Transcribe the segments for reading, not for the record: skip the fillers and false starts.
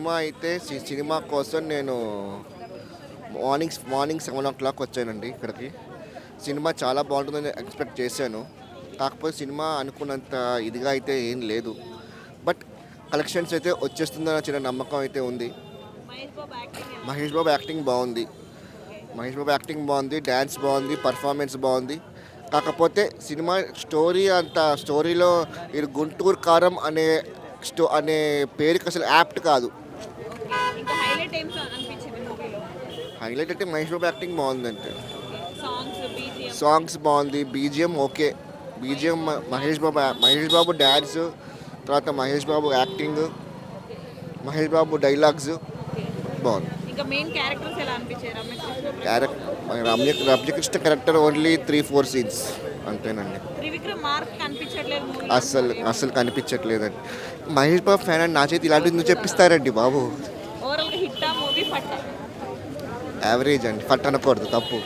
Cinema అయితే cinema కోసం నేను మార్నింగ్ 7 o'clock వచ్చానండి ఇక్కడికి. సినిమా చాలా బాగుంటుందని ఎక్స్పెక్ట్ చేశాను. కాకపోతే సినిమా అనుకున్నంత ఇదిగా అయితే ఏం లేదు. బట్ కలెక్షన్స్ అయితే వచ్చేస్తుందన్న చిన్న నమ్మకం అయితే ఉంది. మహేష్ బాబు యాక్టింగ్ బాగుంది, డ్యాన్స్ బాగుంది, పర్ఫార్మెన్స్ బాగుంది. కాకపోతే సినిమా స్టోరీలో ఇది గుంటూరు కారం అనే పేరుకి అసలు యాప్ట్ కాదు. హైలైట్ అంటే మహేష్ బాబు యాక్టింగ్ బాగుందంటే, సాంగ్స్ బాగుంది, BGM okay. BGM Mahesh Babu dance, తర్వాత మహేష్ బాబు యాక్టింగ్, మహేష్ బాబు డైలాగ్స్ బాగుంది. రమ్యకృష్ణ క్యారెక్టర్ ఓన్లీ 3-4 సీన్స్ అంతేనండి. అస్సలు కనిపించట్లేదండి. మహేష్ బాబు ఫ్యాన్ అని నా చేతి ఇలాంటివి చెప్పిస్తారండి బాబు. యావరేజ్ అండి, ఫట్ అనకూడదు, తప్పు.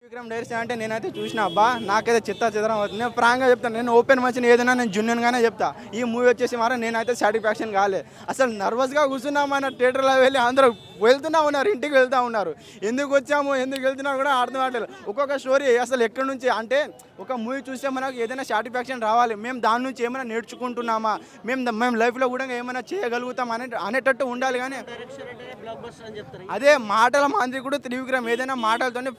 విక్రమ్ డైరెక్షన్ అంటే నేనైతే చూసిన అబ్బా, నాకైతే చిత్రం అవుతుంది. నేను ఫ్రాంక్గా చెప్తాను, నేను ఓపెన్ మంచిని ఏదైనా నేను జున్నుగానే చెప్తా. ఈ మూవీ వచ్చేసి మాత్రం నేనైతే సాటిస్ఫాక్షన్ కాలే. అసలు నర్వస్గా కూర్చున్నామన్న థియేటర్లో వెళ్ళి అందరూ వెళ్తూనే ఉన్నారు, ఇంటికి వెళ్తూ ఉన్నారు. ఎందుకు వచ్చాము, ఎందుకు వెళ్తున్నా కూడా అర్థం కావట్లేదు. ఒక్కొక్క స్టోరీ అసలు ఎక్కడి నుంచి అంటే ఒక మూవీ చూస్తే మనకు ఏదైనా సాటిస్ఫాక్షన్ రావాలి, మేము దాని నుంచి ఏమైనా నేర్చుకుంటున్నామా, మేము లైఫ్లో కూడా ఏమైనా చేయగలుగుతాం అనేటట్టు ఉండాలి. కానీ అదే మాటల మాంత్రికుడు త్రివిక్రమ్ ఏదైనా మాటలతోనే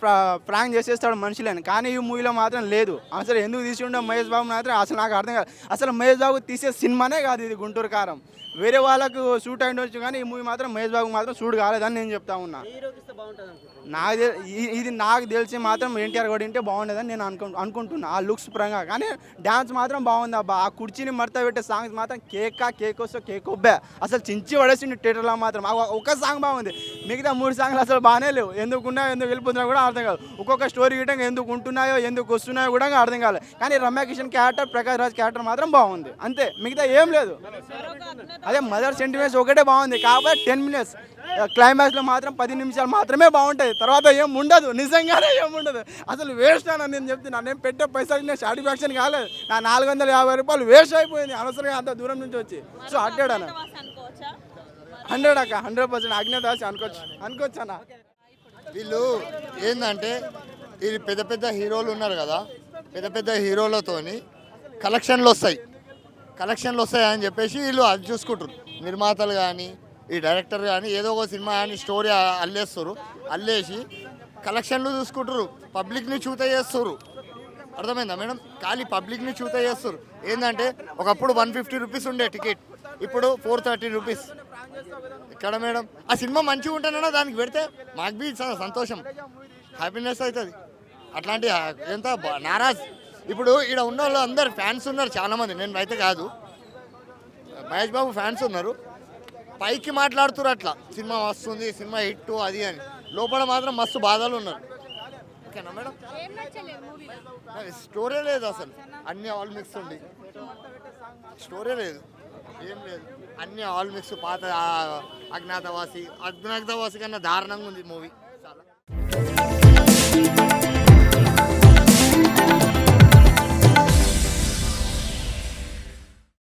ప్రాంక్ చేసేస్తాడు మనుషులని. కానీ ఈ మూవీలో మాత్రం లేదు. అసలు ఎందుకు తీసి ఉండే మహేష్ బాబు మాత్రం అసలు నాకు అర్థం కాదు. అసలు మహేష్ బాబు తీసే సినిమానే కాదు ఇది గుంటూరు కారం. వేరే వాళ్ళకు షూట్ అయ్యిండొచ్చు కానీ ఈ మూవీ మాత్రం మహేష్ బాబు మాత్రం షూట్ కాలేదని నేను చెప్తా ఉన్నా. నాకు తెలిసి మాత్రం ఎన్టీఆర్ కూడా ఉంటే బాగుండేదని నేను అనుకుంటున్నా ఆ లుక్స్ పరంగా. కానీ డ్యాన్స్ మాత్రం బాగుంది అబ్బా. ఆ కుర్చీని మడత పెట్టే సాంగ్స్ మాత్రం కేక్ వస్తే కేక్ ఒబ్బే అసలు చించి పడేసింది థియేటర్లో మాత్రం. ఒక సాంగ్ బాగుంది, మిగతా 3 సాంగ్లు అసలు బాగానే లేవు. ఎందుకు వెళ్ళిపోతున్నాయో కూడా అర్థం కాదు. ఒక్కొక్క స్టోరీ గిట్టంగా ఎందుకు ఉంటున్నాయో ఎందుకు వస్తున్నాయో కూడా అర్థం కాలేదు. కానీ రమ్యకిషన్ క్యారెక్టర్, ప్రకాష్ రాజ్ క్యారెక్టర్ మాత్రం బాగుంది అంతే, మిగతా ఏం లేదు. అదే మదర్ సెంటిమెంట్స్ ఒకటే బాగుంది. కాబట్టి 10 minutes క్లైమాక్స్లో మాత్రం 10 నిమిషాలు మాత్రమే బాగుంటుంది, తర్వాత ఏం ఉండదు, నిజంగానే ఏం ఉండదు. అసలు వేస్ట్ అని నేను చెప్తున్నాను. నేను పెట్టే పైసలకి నేను సాటిస్ఫాక్షన్ కాలేదు. నా 450 రూపాయలు వేస్ట్ అయిపోయింది అనవసరంగా అంత దూరం నుంచి వచ్చి. సో అడ్డాడన్న 100% అజ్ఞాతవాసి అనుకోవచ్చు అన్న. వీళ్ళు ఏంటంటే ఇది పెద్ద హీరోలు ఉన్నారు కదా, పెద్ద హీరోలతోని కలెక్షన్లు వస్తాయి అని చెప్పేసి వీళ్ళు అది చూసుకుంటారు. నిర్మాతలు కానీ ఈ డైరెక్టర్ కానీ ఏదో ఒక సినిమా కానీ స్టోరీ అల్లేసి కలెక్షన్లు చూసుకుంటారు, పబ్లిక్ని చూత చేస్తారు. అర్థమైందా మేడం? ఖాళీ పబ్లిక్ని చూత చేస్తారు. ఏంటంటే ఒకప్పుడు 150 రూపీస్ ఉండే టికెట్, ఇప్పుడు 430 రూపీస్. ఇక్కడ మేడం ఆ సినిమా మంచిగా ఉంటేనన్నా దానికి పెడితే మాకు బీ సంతోషం, హ్యాపీనెస్ అవుతుంది. అట్లాంటి ఎంత నారాజ్. ఇప్పుడు ఇక్కడ ఉన్న వాళ్ళు అందరు ఫ్యాన్స్ ఉన్నారు చాలామంది, నేను అయితే కాదు, మహేష్ బాబు ఫ్యాన్స్ ఉన్నారు. పైకి మాట్లాడుతున్నారు అట్లా సినిమా వస్తుంది, సినిమా హిట్ అది అని, లోపల మాత్రం మస్తు బాధలు ఉన్నారు. ఓకేనా మేడం? స్టోరీ లేదు అసలు, అన్ని ఆల్ మిక్స్ ఉంది, స్టోరీ లేదు, ఏం లేదు, అన్ని ఆల్ మిక్స్. పాత అజ్ఞాతవాసి కన్నా దారుణంగా ఉంది మూవీ చాలా.